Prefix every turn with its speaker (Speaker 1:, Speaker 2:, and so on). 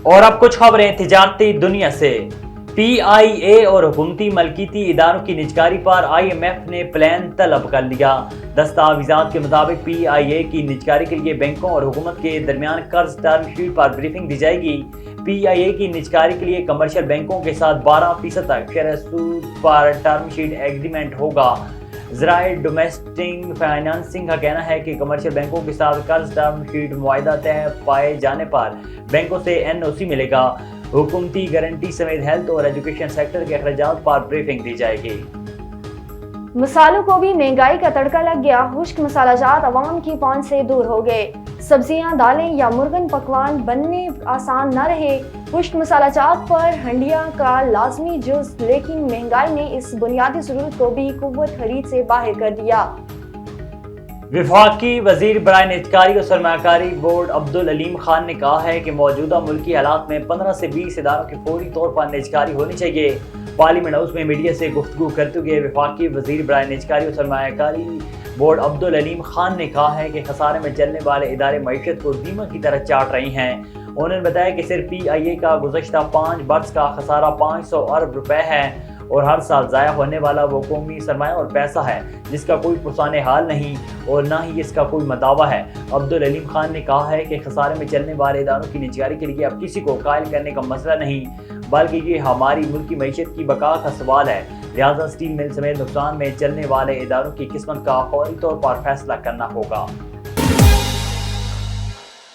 Speaker 1: اور اب کچھ خبریں تجارتی دنیا سے۔ پی آئی اے اور حکومتی ملکیتی اداروں کی نجکاری پر آئی ایم ایف نے پلان طلب کر لیا۔ دستاویزات کے مطابق پی آئی اے کی نجکاری کے لیے بینکوں اور حکومت کے درمیان قرض ٹرم شیٹ پر بریفنگ دی جائے گی۔ پی آئی اے کی نجکاری کے لیے کمرشل بینکوں کے ساتھ 12% تک شرح سود پر ٹرم شیٹ ایگریمنٹ ہوگا۔ ذرائع ڈومیسٹک فائنانسنگ کا کہنا ہے کہ کمرشل بینکوں کے ساتھ قرض ٹرم شیٹ معاہدہ طے پائے جانے پر بینکوں سے این او سی ملے گا۔ حکومتی گارنٹی سمیت ہیلتھ اور ایجوکیشن سیکٹر کے اخراجات پر بریفنگ دی جائے گی۔
Speaker 2: مسالوں کو بھی مہنگائی کا تڑکا لگ گیا، خشک مسالہ جات عوام کی پہنچ سے دور ہو گئے۔ سبزیاں، دالیں یا مرغن پکوان بننے آسان نہ رہے۔ خشک مسالہ جات پر ہنڈیا کا لازمی جز، لیکن مہنگائی نے اس بنیادی ضرورت کو بھی قوت خرید سے باہر کر دیا۔
Speaker 1: وفاقی وزیر برائے نجکاری اور سرمایہ کاری بورڈ عبدالعلیم خان نے کہا ہے کہ موجودہ ملکی حالات میں 15 سے 20 اداروں کی فوری طور پر نجکاری ہونی چاہیے۔ پارلیمنٹ ہاؤس میں میڈیا سے گفتگو کرتے ہوئے وفاقی وزیر برائے نجکاری اور سرمایہ کاری بورڈ عبدالعلیم خان نے کہا ہے کہ خسارے میں چلنے والے ادارے معیشت کو دیمک کی طرح چاٹ رہے ہیں۔ انہوں نے بتایا کہ صرف پی آئی اے کا گزشتہ 5 برس کا خسارہ 500 ارب روپے ہے اور ہر سال ضائع ہونے والا وہ قومی سرمایہ اور پیسہ ہے جس کا کوئی پرسان حال نہیں اور نہ ہی اس کا کوئی مداوع ہے۔ عبدالعلیم خان نے کہا ہے کہ خسارے میں چلنے والے اداروں کی نجکاری کے لیے اب کسی کو قائل کرنے کا مسئلہ نہیں، بلکہ یہ ہماری ملکی معیشت کی بقا کا سوال ہے، لہٰذا اسٹیل مل سمیت نقصان میں چلنے والے اداروں کی قسمت کا فوری طور پر فیصلہ کرنا ہوگا۔